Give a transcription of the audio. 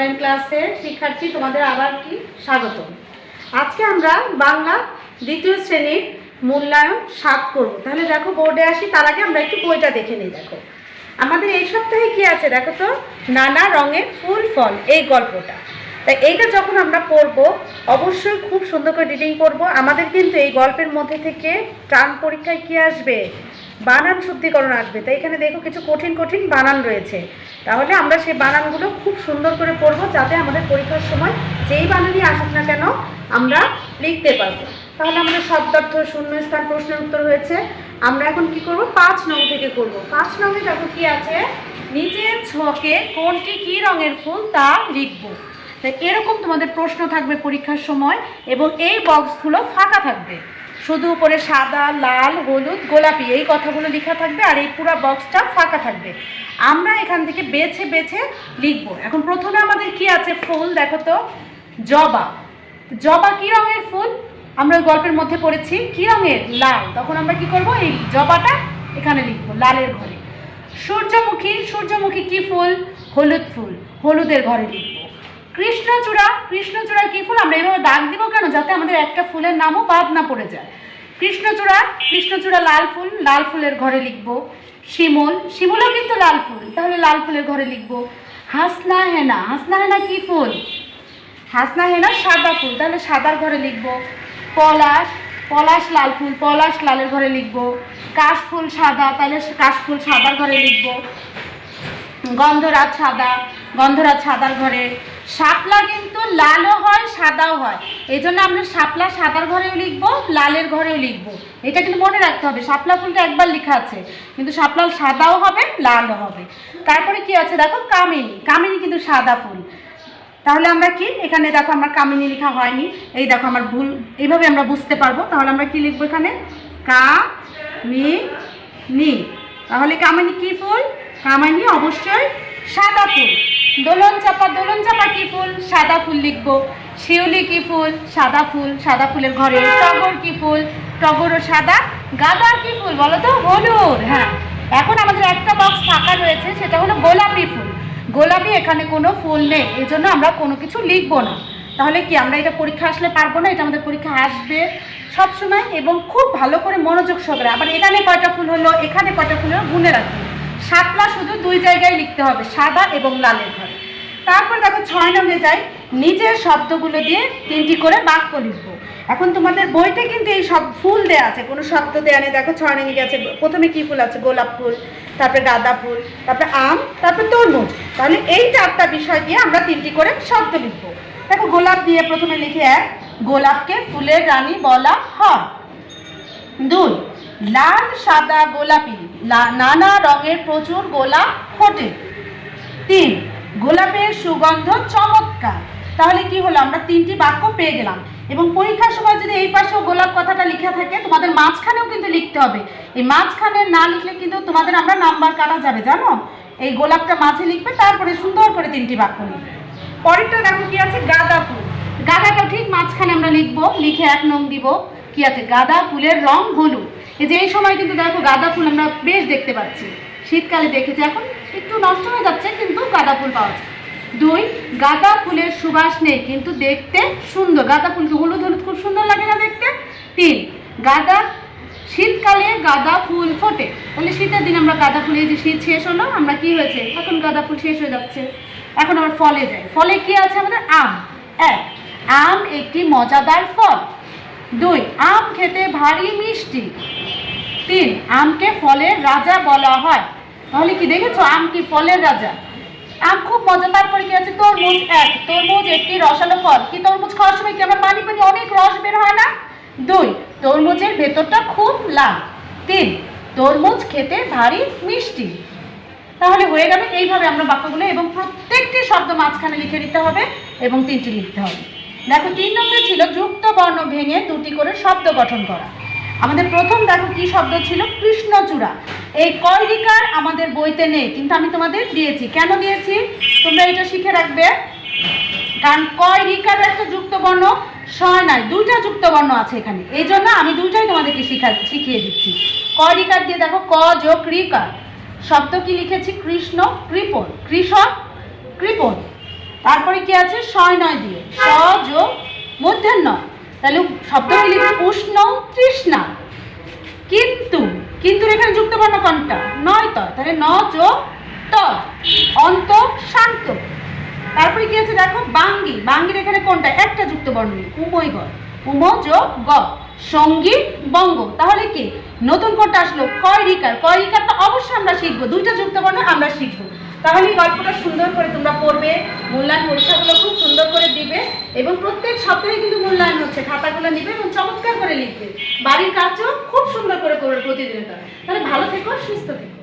Online ক্লাসে শিক্ষার্থী তোমাদের আবার কি স্বাগত। আজকে আমরা বাংলা দ্বিতীয় শ্রেণীর মূল্যায়ন 7 করব। তাহলে দেখো বোর্ডে আসি, তার আগে আমরা একটু বইটা দেখে নিই। দেখো আমাদের এই সপ্তাহে কি আছে দেখো তো, নানা রঙের ফুল ফল, এই গল্পটা। তাই এইটা যখন আমরা পড়ব অবশ্যই খুব সুন্দর করে রিডিং করব। আমাদের কিন্তু এই গল্পের মধ্যে থেকে টার্ম পরীক্ষায় কি আসবে, বানান শুদ্ধিকরণ আসবে। তাই এখানে দেখো কিছু কঠিন কঠিন বানান রয়েছে, তাহলে আমরা সেই বানানগুলো খুব সুন্দর করে পড়বো, যাতে আমাদের পরীক্ষার সময় যেই বানানই আসুক না কেন আমরা লিখতে পারবো। তাহলে আমাদের শব্দার্থ, শূন্যস্থান, প্রশ্নের উত্তর হয়েছে। আমরা এখন কি করব, 5 নং থেকে করব। 5 নংয়ে দেখো কি আছে, নিচের ছকে কোনটি কি রঙের ফুল তা লিখবো। তাই এরকম তোমাদের প্রশ্ন থাকবে পরীক্ষার সময়, এবং এই বক্সগুলো ফাঁকা থাকবে, শুধু উপরে সাদা, লাল, হলুদ, গোলাপি এই কথাগুলো লেখা থাকবে, আর এই পুরো বক্সটা ফাঁকা থাকবে। আমরা এখান থেকে বেছে বেছে লিখব। এখন প্রথমে আমাদের কি আছে, ফুল দেখো তো, জবা। জবা কি রঙের ফুল? আমরা গল্পের মধ্যে পড়েছি কি রঙের, লাল। তখন আমরা কি করব, এই জবাটা এখানে লিখব লালের ঘরে। সূর্যমুখী, সূর্যমুখী কি ফুল? হলুদ ফুল, হলুদের ঘরে লিখব। কৃষ্ণচূড়া, কৃষ্ণচূড়া কি ফুল? আমরা এইভাবে দাগ দিব কেন, যাতে আমাদের একটা ফুলের নামও বাদ না পড়ে যায়। কৃষ্ণচূড়া, কৃষ্ণচূড়া লাল ফুল, লাল ফুলের ঘরে লিখব। শিমুল, শিমুলও কিন্তু লাল ফুল, তাহলে লাল ফুলের ঘরে লিখব। হাসনা হেনা, হাসনা হেনা কি ফুল? হাসনা হেনা সাদা ফুল, তাহলে সাদার ঘরে লিখব। পলাশ, পলাশ লাল ফুল, পলাশ লালের ঘরে লিখব। কাশফুল সাদা, তাহলে কাশফুল সাদার ঘরে লিখব। গন্ধরাজ সাদা, গন্ধরাজ সাদার ঘরে। শাপলা কিন্তু লালও হয় সাদাও হয়, এই জন্য আমরা শাপলা সাদার ঘরেও লিখবো, লালের ঘরেও লিখবো। এটা কিন্তু মনে রাখতে হবে, শাপলা ফুলটা একবার লেখা আছে, কিন্তু শাপলা সাদাও হবে লালও হবে। তারপরে কি আছে দেখো, কামিনী, কামিনী কিন্তু সাদা ফুল। তাহলে আমরা কি এখানে দেখো, আমার কামিনী লেখা হয়নি, এই দেখো আমার ভুল, এইভাবে আমরা বুঝতে পারবো। তাহলে আমরা কি লিখবো এখানে, কা-মি-নি। তাহলে কামিনী কি ফুল? কামিনী অবশ্যই সাদা ফুল। দোলন চাপা, দোলন চাপা কি ফুল? সাদা ফুল লিখব। শিউলি কি ফুল? সাদা ফুল, সাদা ফুলের ঘরে। টগর কি ফুল? টগরও সাদা। গাঁদা কি ফুল বলো তো? হলুদ। হ্যাঁ, এখন আমাদের একটা বক্স ফাঁকা রয়েছে, সেটা হলো গোলাপি ফুল। গোলাপি, এখানে কোনো ফুল নেই, এই জন্য আমরা কোনো কিছু লিখবো না। তাহলে কি আমরা এটা পরীক্ষা আসলে পারবো না, এটা আমাদের পরীক্ষা আসবে সবসময়, এবং খুব ভালো করে মনোযোগ সহকারে। আবার এখানে কয়টা ফুল হলো, এখানে কয়টা ফুল হলো গুনে রাখবো। শাপলা শুধু 2 জায়গায় লিখতে হবে, সাদা এবং লালের ঘরে। তারপর দেখো 6 নম্বরে যাই, নিজের শব্দগুলো দিয়ে 3টি করে বাক্য লিখব। এখন তোমাদের বইতে কিন্তু এই সব ফুল দেওয়া আছে, কোনো শব্দ দেওয়া নেই। দেখো 6 নম্বরে গেছে, প্রথমে কি ফুল আছে, গোলাপ ফুল, তারপরে গাঁদা ফুল, তারপরে আম, তারপরে তরমুজ। তাহলে এই 4টা বিষয় দিয়ে আমরা 3টি করে শব্দ লিখব। দেখো গোলাপ দিয়ে প্রথমে লিখে 1, গোলাপকে ফুলের রানী বলা হয়। 2, লাল সাদা গোলাপি, নানা রঙের প্রচুর গোলাপ ফোটে। 3, গোলাপের সুগন্ধ চমৎকার। তাহলে কি হলো, আমরা 3টি বাক্য পেয়ে গেলাম। এবং পরীক্ষার সময় যদি এই পাশেও গোলাপ কথাটা লেখা থাকে, তোমাদের মাঝখানেও কিন্তু লিখতে হবে। এই মাঝখানে না লিখলে কিন্তু তোমাদের আমরা নাম্বার কাটা যাবে, জানো। এই গোলাপটা মাঝে লিখবে, তারপরে সুন্দর করে 3টি বাক্য লিখবে। পরেরটা দেখো কি আছে, গাঁদা ফুল। গাঁদাটা ঠিক মাঝখানে আমরা লিখবো, লিখে 1 নং দিব। কি আছে, গাঁদা ফুলের রং হলুদ। এই যে এই সময় কিন্তু দেখো গাঁদা ফুল আমরা বেশ দেখতে পাচ্ছি, শীতকালে দেখেছি, এখন একটু নষ্ট হয়ে যাচ্ছে, কিন্তু গাঁদা ফুল পাওয়া যায়। 2, গাঁদা ফুলের সুবাস নেই কিন্তু দেখতে সুন্দর। গাঁদা ফুল তো হলুদ হলুদ, খুব সুন্দর লাগে না দেখতে। 3, গাঁদা, শীতকালে গাঁদা ফুল ফোটে। তাহলে শীতের দিন আমরা গাঁদা ফুল, এই যে শীত শেষ হলো, আমরা কি হয়েছে, এখন গাঁদা ফুল শেষ হয়ে যাচ্ছে। এখন আবার ফলে যাই, ফলে কি আছে আমাদের, আম। 1, আম একটি মজাদার ফল। 2, আম খেতে ভারী মিষ্টি। 3, আমকে ফলের রাজা বলা হয়। তাহলে কি দেখেছো, আম কি ফলের রাজা, আম খুব মজা। তারপরে কি আছে, তরমুজ। 1, তরমুজ একটি রসালো ফল। কি তরমুজ খাওয়ার সময় কি আমরা পানি পানি অনেক রস বের হয় না? 2, তরমুজের ভেতরটা খুব লাল। 3, তরমুজ খেতে ভারী মিষ্টি। তাহলে হয়ে গেল। এইভাবে আমরা বাক্যগুলো, এবং প্রত্যেকটি শব্দ মাঝখানে লিখে নিতে হবে এবং 3টি লিখতে হবে। দেখো 3 নম্বরে ছিল যুক্ত বর্ণ ভেঙে 2টি করে শব্দ গঠন করা। আমাদের প্রথম দেখো কি শব্দ ছিল, কৃষ্ণচূড়া। এই কয়রিকার আমাদের বইতে নেই, কিন্তু আমি তোমাদের দিয়েছি। কেন দিয়েছি তোমরা এটা শিখে রাখবে, কারণ কয়রিকার একটা যুক্ত বর্ণ, শয় নয়, 2টা যুক্ত বর্ণ আছে এখানে, এই জন্য আমি 2টাই তোমাদেরকে শিখিয়ে দিচ্ছি। কয়রিকার দিয়ে দেখো, ক যোগ রিকার, শব্দ কি লিখেছি, কৃষ্ণ কৃপণ, কৃষক কৃপণ। তারপরে কি আছে শয় নয় দিয়ে স যোগ মূর্ধন্য, তাহলে শব্দটি লিখবে উষ্ণ তৃষ্ণা। কিন্তু কিন্তু এখানে যুক্ত বর্ণ কোনটা? নয় ত, তাহলে ন যোগ ত অন্ত শান্ত। তারপরে কি আছে দেখো বাঙ্গি, বাঙ্গির এখানে কোনটা? একটা যুক্ত বর্ণ উময় গ, উম যোগ গ সঙ্গীত বঙ্গ। তাহলে কি নতুন কোনটা আসলো? কয় রিকার, কয় রিকারটা অবশ্যই আমরা শিখবো, দুইটা যুক্ত বর্ণ আমরা শিখবো। তাহলে এই গল্পটা সুন্দর করে তোমরা পড়বে, মূল্যায়ন পরীক্ষাগুলো খুব সুন্দর করে দিবে এবং প্রত্যেক সপ্তাহে কিন্তু মূল্যায়ন হচ্ছে, খাতাগুলো নিবে এবং চমৎকার করে লিখবে। বাড়ির কাজও খুব সুন্দর করে করবে প্রতিদিনটা। তাহলে ভালো থেকো, সুস্থ থেকো।